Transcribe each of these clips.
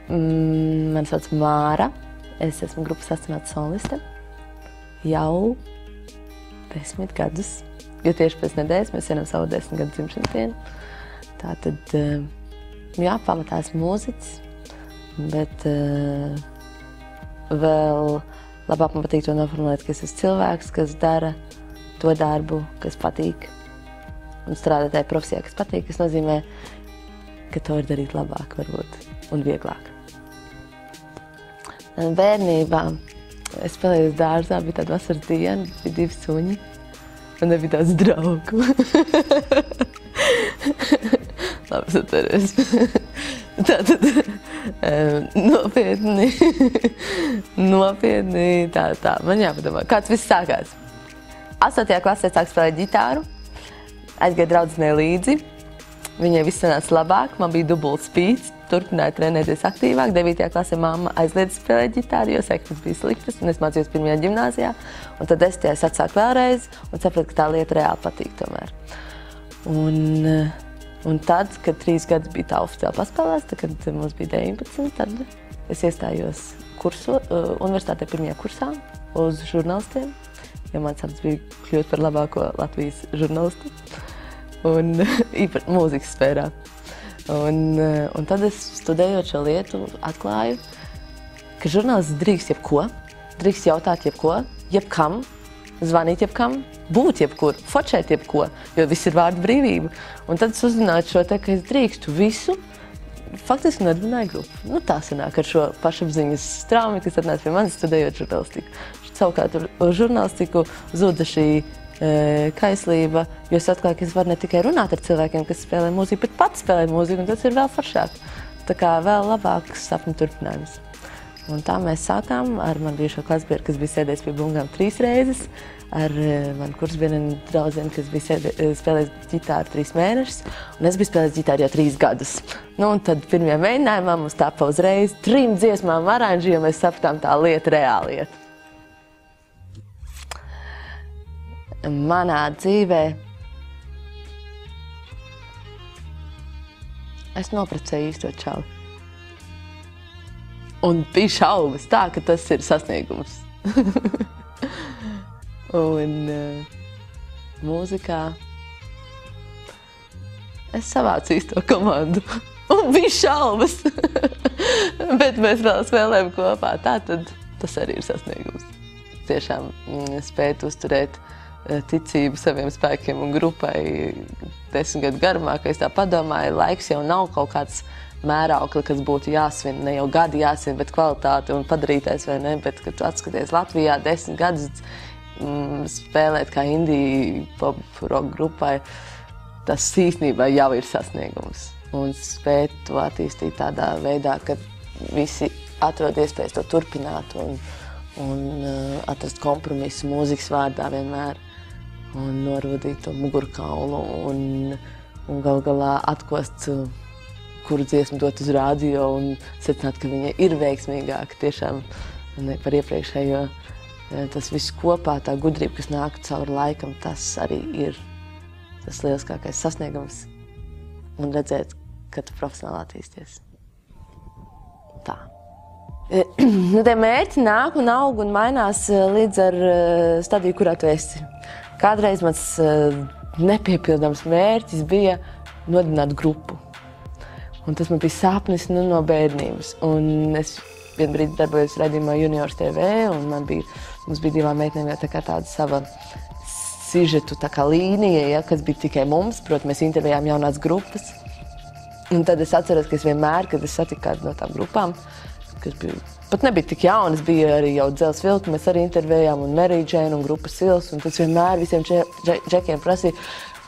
Mani sauc Māra. Es esmu grupas astronauta soliste jau 10 gadus, jo tieši pēc nedēļas mēs svinam savu 10 gadu dzimšanas dienu. Tātad, jā, pamatā esmu mūziķis, bet vēl labāk man patīk to noformulēt, ka es esmu cilvēks, kas dara to darbu, kas patīk, un strādā tajā profesijā, kas patīk, kas nozīmē, ka to var darīt labāk, varbūt, un vieglāk. Bērnībā es spēlēju dārzā, bija tāda vasaras diena, bija 2 suņi, un nebija daudz draugu. Labi, es atceros. Tātad, nopietni, tā, man jāpadomā, kāds viss sākās. 8. klasē sāku spēlēt ģitāru, aizgāju draudzenei līdzi, viņai viss sanāca labāk, man bija dubults spīds, turpināju trenēties aktīvāk. 9. klasē mamma aizliedza spēlēt ģitāru, jo sekmes bija sliktas, un es mācījos 1. ģimnāzijā, un tad 10. es atsāku vēlreiz, un sapratu, ka tā lieta reāli patīk tomēr. Un tad, kad 3 gadus bija tā oficiāli paspēlēts, tad, kad mums bija 19, tad es iestājos universitātē 1. kursā uz žurnālistiem, jo mans sapnis bija kļūt par labāko Latvijas žurnālistu un īpaši mūzikas sfērā. Un tad es studējot šo lietu atklāju, ka žurnālists drīkst jebko, drīkst jautāt jebko, jebkam, zvanīt jebkam, būt jebkur, fočēt jebko, jo viss ir vārdu brīvība. Un tad es uzzināju šo te, ka es drīkstu visu, faktiski nodibināju grupu. Nu, tā sanāk ar šo pašapziņas straumi, kas atnāca pie manis studējot žurnālistiku. Savukārt ar žurnālistiku zuda šī kaislība, jo es atklāju, ka es varu ne tikai runāt ar cilvēkiem, kas spēlē mūziku, bet pats spēlē mūziku, un tas ir vēl foršāk. Tā kā vēl labāks sapņu turpinājums. Un tā mēs sākām ar manu bijušo klasbiedru, kas bija sēdējis pie bungām 3 reizes, ar manu kursbiedreni draudzeni, kas bija spēlējis ģitāru 3 mēnešus, un es biju spēlējis ģitāru jau 3 gadus. Nu, un tad pirmajā mēģinājumā mums tāpa uzreiz 3 dziesmām aranži, jo mēs sapratām tā lieta reāli iet. Manā dzīvē es noprecēju īsto čali. Un bija šaubas tā, ka tas ir sasniegums. Un mūzikā es savācu īsto komandu. Un bija šaubas. Bet mēs vēl spēlējam kopā. Tātad tas arī ir sasniegums. Tiešām spēt uzturēt ticību saviem spēkiem un grupai 10 gadu garumā, ka es tā padomāju, laiks jau nav kaut kāds mēraukli, kas būtu jāsvin, ne jau gadi jāsvin, bet kvalitāte un padarītais vai ne, bet, kad tu atskaties Latvijā 10 gadus spēlēt kā indie pop rock grupai, tas īstenībā jau ir sasniegums. Un spēt to attīstīt tādā veidā, ka visi atrod iespējas to turpināt un atrast kompromisu mūzikas vārdā vienmēr. Un norūdīt to mugurkaulu un gal galā atkost, kuru dziesmu dot uz rādio un secināt, ka viņa ir veiksmīgāka tiešām par iepriekšējo. Tas viss kopā, tā gudrība, kas nāk cauri laikam, tas arī ir tas lieliskākais sasniegums un redzēt, ka tu profesionāli attīsties. Tā. Nu, tie mērķi nāk un aug un mainās līdz ar stadiju, kurā tu esi. Kādreiz mans nepiepildāms mērķis bija nodibināt grupu. Un tas man bija sapnis no bērnības. Un es vienu brīdi darbojos raidījumā Juniors TV, un mums bija 2 meitenēm jau tāda sava sižetu līnija, ja, kas bija tikai mums. Protams, mēs intervējām jaunās grupas. Un tad es atceros, ka es vienmēr, kad es satiku kādu no tām grupām, kas bija pat nebija tik jaunas, bija arī jau Dzels Vilku, mēs arī intervējām, un Mary Jane un grupa Sils, un tas vienmēr visiem džekiem prasīja,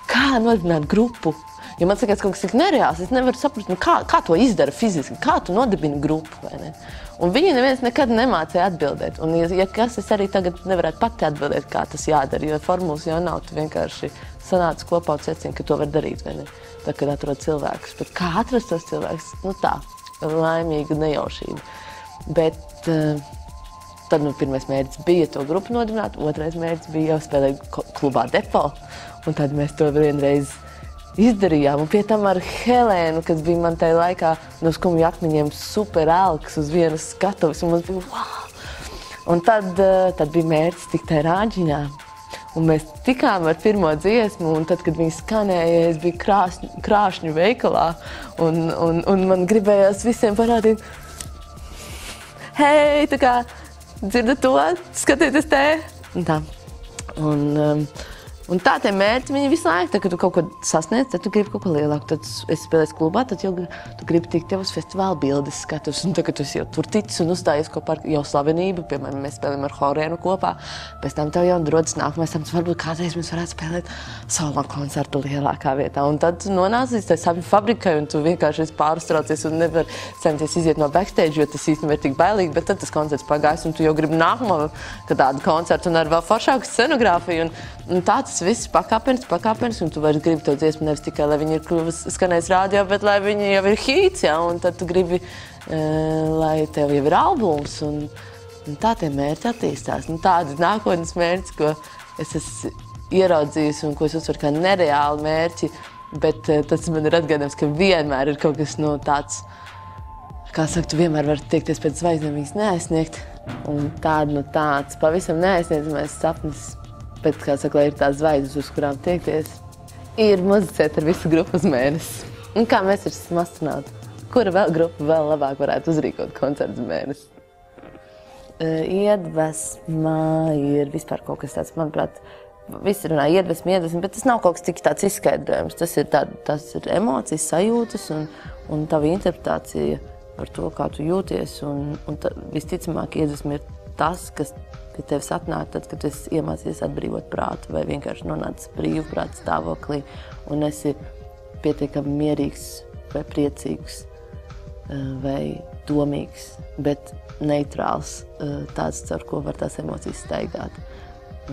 kā nodibināt grupu. Jo man sakās kaut kas tik nereāls, es nevaru saprast, kā to izdara fiziski, kā tu nodibini grupu, vai ne? Un viņi neviens nekad nemācīja atbildēt. Un ja kas, es arī tagad nevarētu pati atbildēt, kā tas jādara, jo formulas jau nav, tu vienkārši sanāc kopā un secini, ka to var darīt, vai ne? Tā, kad atrod cilvēkus. Bet kā atrast tos cilvēkus? Nu tā, laimīga nejaušība. Bet tad pirmais mērķis bija to grupu nodibināt, otrais mērķis bija jau spēlēt klubā Depo. Un tad mēs to vienreiz izdarījām. Un pie tam ar Helēnu, kas bija man tajā laikā no Skumju akmeņiem super elks uz vienas skatuves. Un mums bija wow! Un tad bija mērķis tikt tajā rāģiņā. Un mēs tikām ar pirmo dziesmu, un tad, kad viņi skanēja, es biju krāšņu veikalā. Un man gribējās visiem parādīt, hei, tā kā dzirdat to, skatieties te. Un tā. Un tā tie mērķi, viņi visu laiku, tad, kad tu kaut ko sasniedz, tad tu gribi kaut ko lielāku. Tad es spēlēju klubā, tad jau tu gribi tikt jau uz festivāla bildes skatus. Un tagad tu jau tur ticis un uzstājies kopā ar jau slavenību. Piemēram, mēs spēlējam ar Horēnu kopā. Pēc tam tev jau rodas nākamais, tam varbūt kādreiz mēs varētu spēlēt solo koncertu lielākā vietā. Un tad tu nonāc līdz tai sapņu fabrikai un tu vienkārši esi pāruztraucies un nevar centies iziet no backstage, jo tas īstenībā ir tik bailīgi. Bet tad tas koncerts pagājis un tu jau gribi nākamo tādu koncertu un ar vēl foršāku scenogrāfiju. Un tā tas viss pakāpenis, un tu vairs gribi to dziesmu nevis tikai, lai viņi ir skanējis rādio, bet lai viņi jau ir hīts, ja? Un tad tu gribi, lai tev jau ir albums, un tā tie mērķi attīstās. Un tādi nākotnes mērķi, ko es esmu ieraudzījusi un ko es uztveru kā nereāli mērķi, bet tas man ir atgādājums, ka vienmēr ir kaut kas tāds, kā saka, tu vienmēr vari tiekties pēc zvaigznēm, viņas neaizsniegt, un tāds pavisam neaizsniedzamais sapnis. Bet, kā saka, lai ir tās zvaigznes, uz kurām tiekties, ir muzicēt ar visu grupu uz mēnesi. Un kā mēs esam astronauti, kura vēl grupa vēl labāk varētu uzrīkot koncertu uz mēnesi? Iedvesma ir vispār kaut kas tāds, manuprāt, visi runā iedvesma, bet tas nav kaut kas tik tāds izskaidrojums. Tas ir emocijas, sajūtas un tava interpretācija par to, kā tu jūties. Un visticamāk iedvesma ir tas, kas pie tevis atnāk tad, kad es iemācījies atbrīvot prātu vai vienkārši nonāc brīvprāta stāvoklī un esi pietiekami mierīgs vai priecīgs vai domīgs, bet neitrāls, tāds, caur ko var tās emocijas staigāt.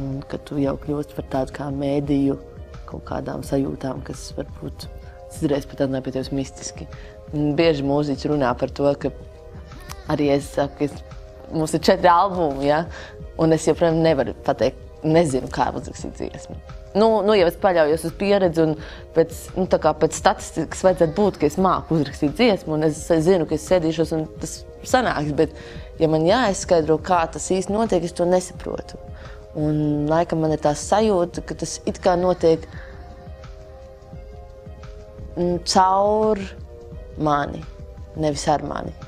Un kad tu jau kļūst par tādu kā mēdīju kaut kādām sajūtām, kas varbūt citreiz pat atnāk pie tevis mistiski. Un bieži mūziķi runā par to, ka arī es saku, mums ir 4 albumi, ja? Un es joprojām nevaru pateikt, nezinu, kā uzrakstīt dziesmu. Nu, jau es paļaujos uz pieredzi un pēc statistikas vajadzētu būt, ka es māku uzrakstīt dziesmu un es zinu, ka es sēdīšos un tas sanāks, bet ja man jāizskaidro, kā tas īsti notiek, es to nesaprotu. Un laikam man ir tā sajūta, ka tas it kā notiek caur mani, nevis ar mani.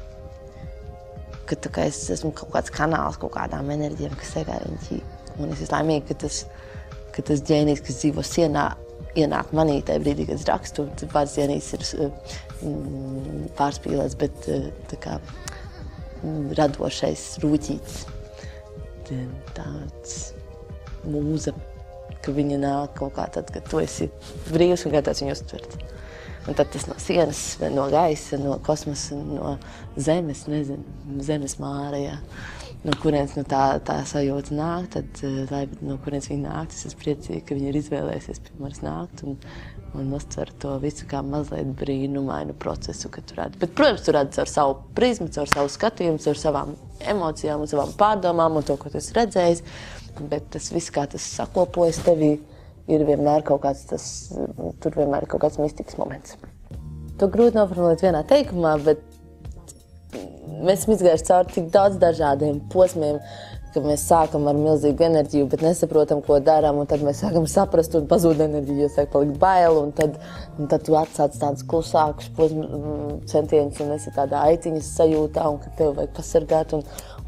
Ka es esmu kaut kāds kanāls kaut kādām enerģijām, kas segā riņķī. Un es esmu laimīga, ka tas ģēnijs, kas dzīvo sienā, ienāk manī tajā brīdī, kad es rakstu. Vārds ģēnijs ir pārspīlēts, bet tā kā radošais rūķītis. Tāds mūza, ka viņa nāk kaut kā tad, kad tu esi brīvs un gatavs viņu uztvert. Un tad tas no sienas, no gaisa, no kosmosa, no zemes, nezinu, zemes māra, jā. No kurienes tā sajūta nāk, tad, lai no kurienes viņa nāk, es esmu priecīga, ka viņa ir izvēlējusies pie manis nākt un uztver to visu kā mazliet brīnumainu procesu, kad tu rādi. Bet, protams, tu rādi caur savu prizmu, caur savu skatījumu, caur savām emocijām un savām pārdomām un to, ko tu esi redzējis. Bet tas viss, kā tas sakopojas tevī, ir vienmēr kaut kāds tur vienmēr ir kaut kāds mistikas moments. To grūti noformulēt vienā teikumā, bet mēs esam izgājuši cauri tik daudz dažādiem posmiem, ka mēs sākam ar milzīgu enerģiju, bet nesaprotam, ko darām, un tad mēs sākam saprast un pazūd enerģiju, jo sāk palikt bail, un tad tu atsāc tādus klusākus centienus, un esi tādā aitiņas sajūtā, un ka tev vajag pasargāt,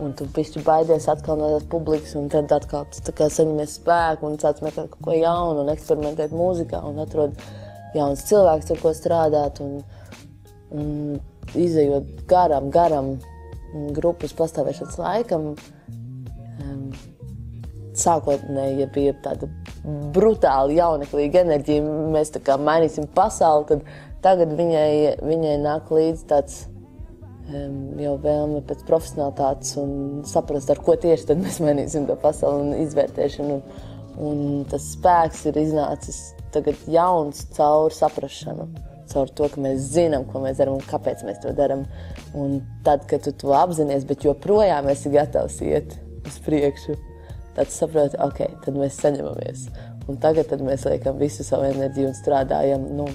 un tu bišķi baidies atkal no tās publikas, un tad atkal tu tā kā saņemies spēku, un sāc meklēt kaut ko jaunu, un eksperimentēt mūzikā, un atrod jauns cilvēks, ar ko strādāt, un izejot garam grupas pastāvēšanas laikam, sākotnēji, ja bija tāda brutāli jauneklīga enerģija, mēs tā kā mainīsim pasauli, tad tagad viņai nāk līdz tāds jau vēlme pēc profesionalitātes un saprast, ar ko tieši tad mēs mainīsim to pasauli un izvērtēšanu. Un tas spēks ir iznācis tagad jauns caur saprašanu, caur to, ka mēs zinām, ko mēs darām un kāpēc mēs to darām. Un tad, kad tu to apzinies, bet joprojām esi gatavs iet uz priekšu, tad saproti, ok, tad mēs saņemamies. Un tagad tad mēs liekam visu savu enerģiju un strādājam, nu,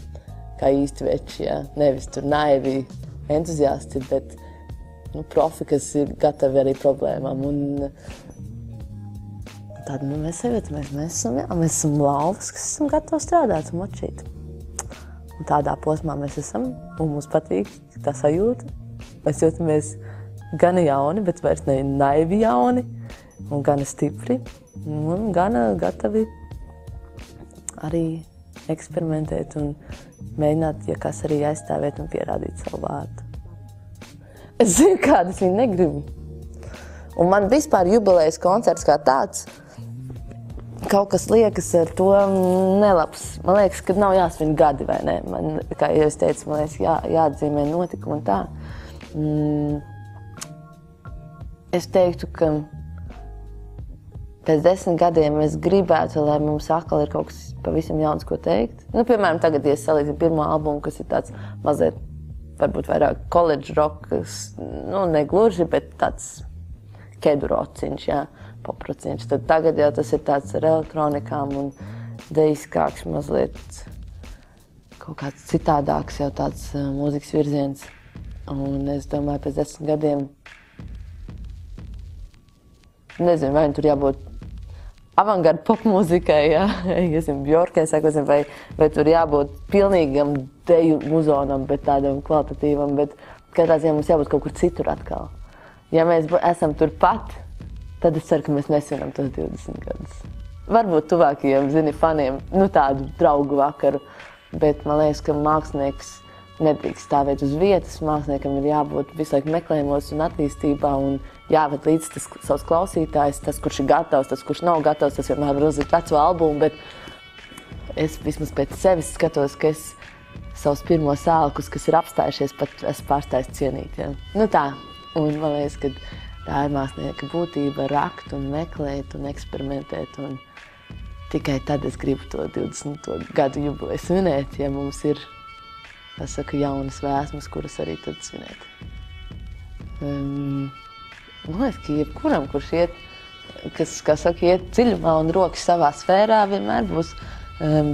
kā īsti veči, jā. Nevis tur naivi entuziasti, bet, nu, profi, kas ir gatavi arī problēmām. Un tad, nu, mēs sajūtamies, mēs esam lauvas, kas esam gatavi strādāt un močīt. Un tādā posmā mēs esam, un mums patīk tā sajūta. Mēs jūtamies gan jauni, bet vairs ne naivi jauni, un gan stipri, un gan gatavi arī eksperimentēt un mēģināt, ja kas arī aizstāvēt un pierādīt savu vārdu. Es zinu, kādas viņi negribu. Un man vispār jubilejas koncerts kā tāds, kaut kas liekas ar to nelabs. Man liekas, ka nav jāsvin gadi, vai ne? Man, kā jau es teicu, man liekas, jāatzīmē notikumi un tā. Es teiktu, ka pēc 10 gadiem es gribētu, lai mums atkal ir kaut kas pavisam jauns, ko teikt. Nu, piemēram, tagad, ja es salīdzinu pirmo albumu, kas ir tāds mazliet, varbūt vairāk college rocks, nu, negluži, bet tāds kedu rociņš, jā. Poprociņš. Tad tagad jau tas ir tāds ar elektronikām un deiskāks, mazliet kaut kāds citādāks jau tāds mūzikas virziens. Un es domāju, pēc 10 gadiem, nezinu, vai tur jābūt avangarda popmūzikai, jā, iesim Bjorkai, sakosim, vai tur jābūt pilnīgam deju muzonam, bet tādam kvalitatīvam, bet katrā ziņā mums jābūt kaut kur citur atkal. Ja mēs esam turpat, tad es ceru, ka mēs nesvinam tos 20 gadus. Varbūt tuvākajiem, zini, faniem, nu tādu draugu vakaru, bet man liekas, ka mākslinieks nedrīkst stāvēt uz vietas, māksliniekam ir jābūt visu laiku meklējumos un attīstībā un jāved līdz tas savs klausītājs, tas, kurš ir gatavs, tas, kurš nav gatavs, tas vienmēr var uzlikt veco albumu, bet es vismaz pēc sevis skatos, ka es savus pirmos ēlkus, kas ir apstājušies, pat esmu pārstājis cienīt, ja. Nu tā, un man liekas, ka tā ir mākslinieka būtība rakt un meklēt un eksperimentēt, un tikai tad es gribu to 20. gadu jubileju svinēt, ja mums ir, es saku, jaunas vēsmas, kuras arī tad svinēt. Man liekas, ka jebkuram, kurš iet, kas, kā saka, iet dziļumā un rokas savā sfērā, vienmēr būs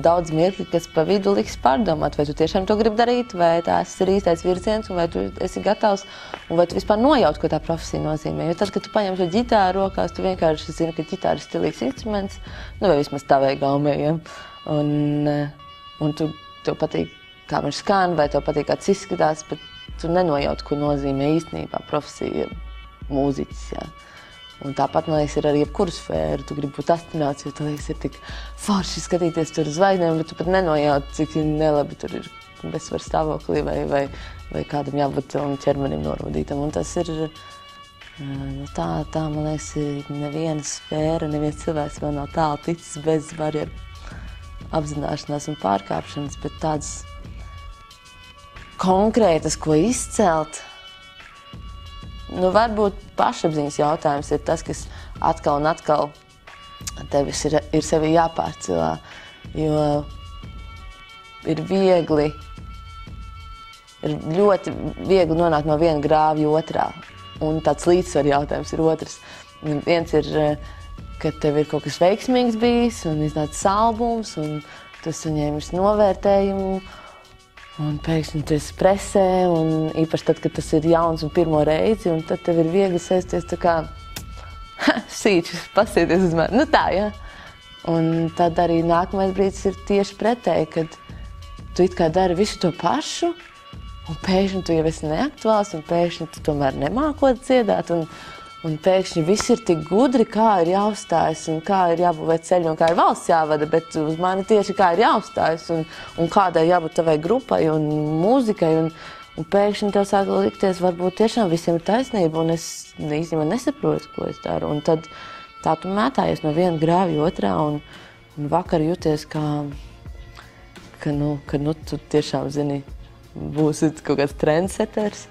daudz mirkļi, kas pa vidu liks pārdomāt, vai tu tiešām to gribi darīt, vai tās ir īstais virziens, un vai tu esi gatavs, un vai tu vispār nojaut, ko tā profesija nozīmē. Jo tad, kad tu paņem to ģitāru rokās, tu vienkārši zini, ka ģitāra ir stilīgs instruments, nu vai vismaz tavēja gaumē, ja? Un tev patīk, kā viņš skan, vai tev patīk, kāds izskatās, bet tu nenojaut, ko nozīmē īstenībā profesija mūziķis, ja? Un tāpat, man liekas, ir arī jebkuru sfēru. Tu gribi būt astronauts, jo tu liekas, ir tik forši skatīties tur uz zvaigznēm, bet tu pat nenojaut, cik nelabi tur ir bezsvaru stāvoklī vai kādam jābūt ķermenim norūdītam. Un tas ir, tā, man liekas, neviena sfēra, neviens cilvēks vēl nav tālu ticis bez barjeru apzināšanās un pārkāpšanas, bet tādas konkrētas, ko izcelt. Nu, varbūt pašapziņas jautājums ir tas, kas atkal un atkal tevis ir sevi jāpārcelā, jo ir ļoti viegli nonākt no viena grāvja otrā, un tāds līdzsvar jautājums ir otrs. Viens ir, ka tev ir kaut kas veiksmīgs bijis, un iznācis albums, un tu saņēmis novērtējumu, un pēkšņi tu esi presē, un īpaši tad, kad tas ir jauns un pirmo reizi, un tad tev ir viegli sēsties tā kā sīčus, pasieties uz mani. Nu tā, ja? Un tad arī nākamais brīdis ir tieši pretēji, kad tu it kā dari visu to pašu, un pēkšņi tu jau esi neaktuāls, un pēkšņi tu tomēr nemākot dziedāt, un pēkšņi viss ir tik gudri, kā ir jāuzstājas, un kā ir jābūvē ceļi, un kā ir valsts jāvada, bet uz mani tieši kā ir jāuzstājas, un kādai jābūt tavai grupai un mūzikai, un pēkšņi tev sāk likties, varbūt tiešām visiem ir taisnība, un es īstenībā nesaprotu, ko es daru. Un tad tā tu mētājies no viena grāvja otrā, un vakar jūties kā, ka tu tiešām, zini, būsi kaut kāds trendsetters.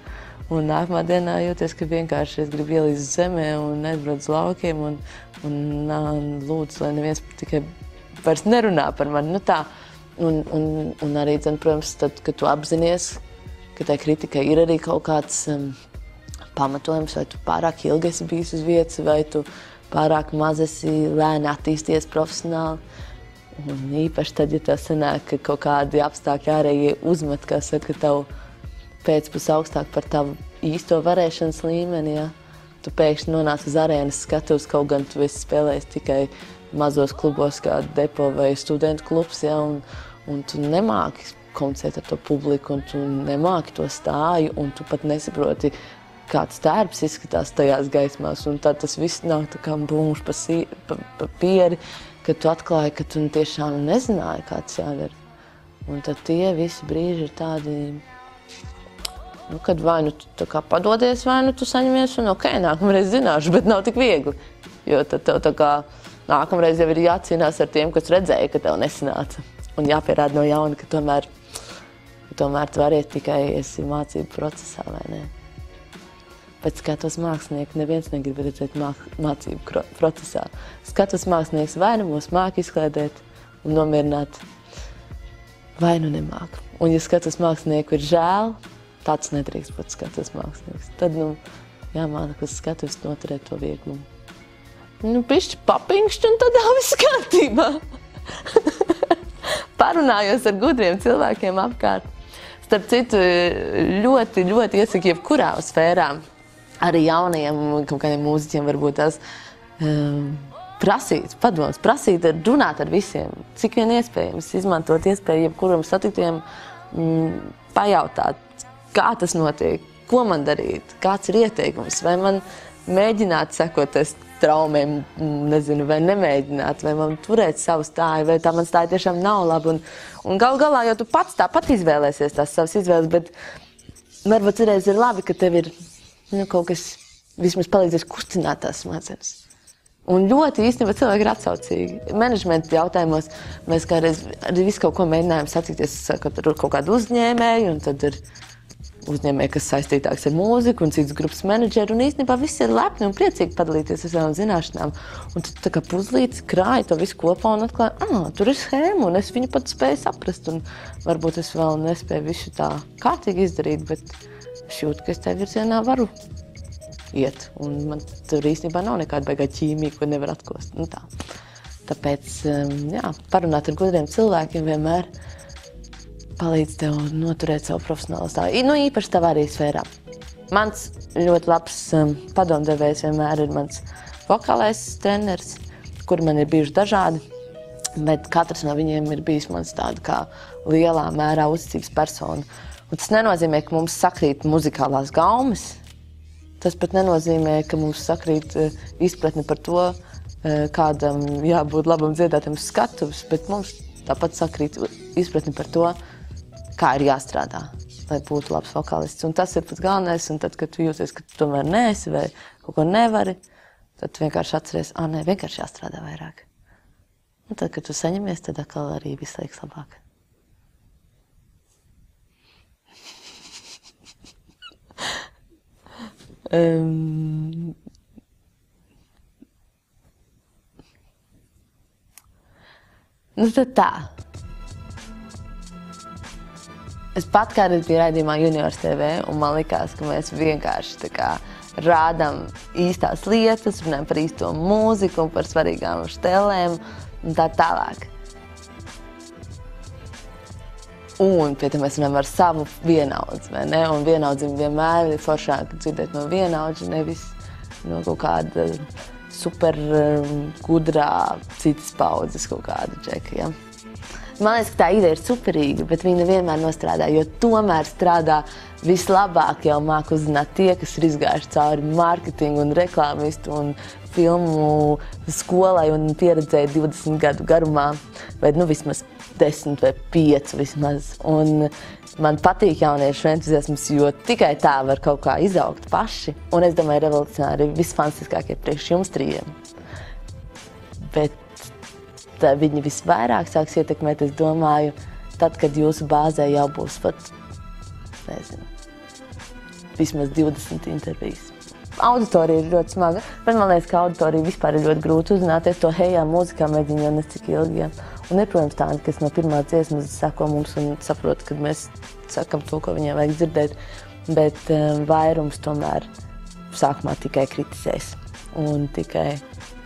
Un nākamā dienā jūties, ka vienkārši es gribu ielīst zemē un neatbraukt uz laukiem un lūdzu, lai neviens tikai vairs nerunā par mani. Nu tā. Un arī, protams, tad, kad tu apzinies, ka tai kritikai ir arī kaut kāds pamatojums, vai tu pārāk ilgi esi bijis uz vietas, vai tu pārāk maz esi lēni attīsties profesionāli. Un īpaši tad, ja tev sanāk, ka kaut kādi apstākļi ārējie uzmet, kā saka, tev pēcpus augstāk par tavu īsto varēšanas līmeni, ja? Tu pēkšņi nonāc uz arēnas skatuves, kaut gan tu esi spēlējis tikai mazos klubos kā depo vai studentu klubs, ja? Un tu nemāki komunicēt ar to publiku, un tu nemāki to stāju, un tu pat nesaproti, kāds tērps izskatās tajās gaismās, un tad tas viss nāk tā kā bumš pa pieri, kad tu atklāji, ka tu tiešām nezināji, kā tas jādara. Un tad tie visi brīži ir tādi, kad vai nu tu tā kā padodies, vai nu tu saņemies, un ok, nākamreiz zināšu, bet nav tik viegli. Jo tad tev tā kā nākamreiz jau ir jācīnās ar tiem, kas redzēja, ka tev nesanāca. Un jāpierāda no jauna, ka tomēr tu vari iet tikai esi mācību procesā, vai ne? Bet skatos mākslinieki, neviens negrib redzēt mācību procesā. Skatos mākslinieks vai nu mūs māk izklaidēt un nomierināt, vai nu nemāk. Un ja skatos mākslinieku ir žēl, tāds nedrīkst būt skatos mākslinieks. Tad, jāmāna, kas skatos noturēt to vieglumu. Pišķi papinkšķi un tad viss kārtībā. Parunājos ar gudriem cilvēkiem apkārt. Starp citu, ļoti, ļoti iesaku jebkurā sfērā. Arī jaunajiem kaut kādiem mūziķiem varbūt tās prasīt, padoms, prasīt, runāt ar visiem, cik vien iespējams, izmantot iespēju jebkuram satiktajam, pajautāt, kā tas notiek, ko man darīt, kāds ir ieteikums, vai man mēģināt sekoties traumēm, nezinu, vai nemēģināt, vai man turēt savu stāju, vai tā man stāja tiešām nav laba. Un gal galā jau tu pats tāpat izvēlēsies tās savas izvēles, bet varbūt reiz ir labi, ka tev ir kaut kas vismaz palīdzēs kustināt tās smadzenes. Un ļoti īstenībā cilvēki ir atsaucīgi. Menedžmenta jautājumos mēs kādreiz arī visu kaut ko mēģinājām satikties ar kaut kādu uzņēmēju, un tad ir uzņēmēji, kas saistītāks ar mūziku, un cits grupas menedžeri, un īstenībā viss ir lepni un priecīgi padalīties ar savām zināšanām. Un tad tā kā puzlītis krāja to visu kopā un atklāja, tur ir schēma, un es viņu pat spēju saprast, un varbūt es vēl nespēju visu tā kārtīgi izdarīt, bet es jūtu, ka es tajā virzienā varu iet, un man tur īstenībā nav nekāda baigā ķīmija, ko nevar atkost. Tāpēc, parunāt ar gudriem cilvēkiem vienmēr palīdz tev noturēt savu profesionālo stāvu. Īpaši tavā arī sfērā. Mans ļoti labs padomdevējs vienmēr ir mans vokālais treneris, kuri man ir bijuši dažādi, bet katrs no viņiem ir bijis mans tāda kā lielā mērā uzticības persona. Un tas nenozīmē, ka mums sakrīt muzikālās gaumes. Tas pat nenozīmē, ka mums sakrīt izpratne par to, kādam jābūt labam dziedātam skatuves, bet mums tāpat sakrīt izpratne par to, kā ir jāstrādā, lai būtu labs vokālists. Un tas ir pats galvenais, un tad, kad tu jūties, ka tu tomēr neesi vai kaut ko nevari, tad tu vienkārši atceries, vienkārši jāstrādā vairāk. Un tad, kad tu saņemies, tad atkal arī viss laiks labāk. Tad tā. Es pat kādreiz biju raidījumā Juniors TV, un man likās, ka mēs vienkārši tā kā rādām īstās lietas, runājam par īsto mūziku un par svarīgām štelēm un tā tālāk. Un pie tam mēs runājam ar savu vienaudzi, vai ne? Un vienaudzim vienmēr ir foršāk dzirdēt no vienaudža, nevis no kaut kāda super gudrā citas paudzes kaut kāda džeka, ja? Man liekas, ka tā ideja ir superīga, bet viņa nevienmēr nostrādā, jo tomēr strādā vislabāk jau māk uzzināt tie, kas ir izgājuši cauri mārketingu un reklāmistu un filmu skolai un pieredzēja 20 gadu garumā, vai vismaz 10 vai 5 vismaz. Un man patīk jauniešu entuziasms, jo tikai tā var kaut kā izaugt paši. Un es domāju, revolucionāri ir visfantastiskākie priekš jums trījiem. Bet viņi visvairāk sāks ietekmēt, es domāju, tad, kad jūsu bāzē jau būs pat, nezinu, vismaz 20 intervijas. Auditorija ir ļoti smaga, bet man liekas, ka auditorija vispār ir ļoti grūti uzzināties to hejā mūzikā, mēģina jau necik ilgi. Un ir, protams, tādi, kas no pirmā dziesmas sako mums un saprot, kad mēs sakam to, ko viņiem vajag dzirdēt, bet vairums tomēr sākumā tikai kritizēs un tikai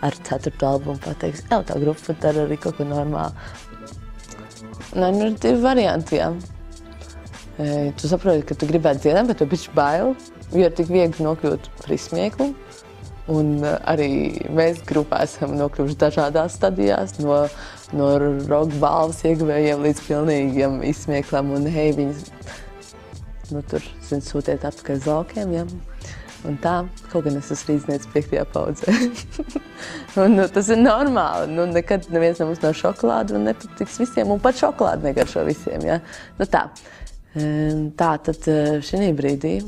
ar 4. albumu pateiks, jā, tā grupa dara arī kaut ko normālu. Nē, nu ir 2 varianti, jā. Tu saproti, ka tu gribētu dziedāt, bet tu bišķi bail, jo ir tik viegli nokļūt par izsmieklu. Un arī mēs grupā esam nokļuvuši dažādās stadijās, no rock balvas ieguvējiem līdz pilnīgiem izsmieklam. Un hei, viņas tur sūtiet atpakaļ uz laukiem, ja? Un tā, kaut gan es esmu rīznieks 5. paudzē. Un tas ir normāli. Nekad neviens no mums nav šokolāde un nepatiks visiem, un pat šokolāde negaršo visiem, ja? Tā. Tā tad šī brīdī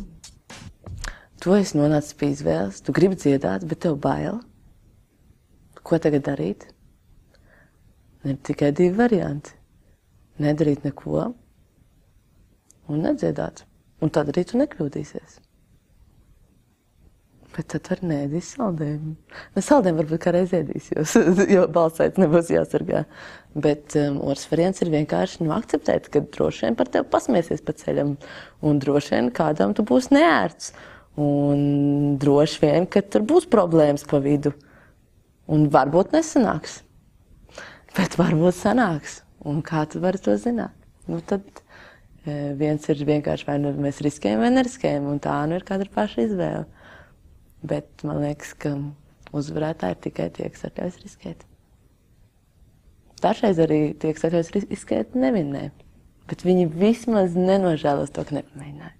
tu esi nonācis pie izvēles, tu gribi dziedāt, bet tev bail. Ko tagad darīt? Ir tikai 2 varianti. Nedarīt neko un nedziedāt. Un tad arī tu nekļūdīsies. Bet tad var neēdīs saldējumu. Saldējumu varbūt kā reiz ēdīs, jo balsaids nebūs jāsargā. Bet otrs variants ir vienkārši akceptēt, ka droši vien par tevi pasmiesies pa ceļam. Un droši vien kādam tu būs neērts. Un droši vien, ka tur būs problēmas pa vidu. Un varbūt nesanāks. Bet varbūt sanāks. Un kā tu vari to zināt? Tad viens ir vienkārši vai nu mēs riskējam vai neriskējam. Un tā ir katra paša izvēle. Bet man liekas, ka uzvarētāji ir tikai tie, kas atļaujas riskēt. Dažreiz arī tie, kas atļaujas riskēt, nevinnē. Bet viņi vismaz nenožēlos to, ka nepamēģināja.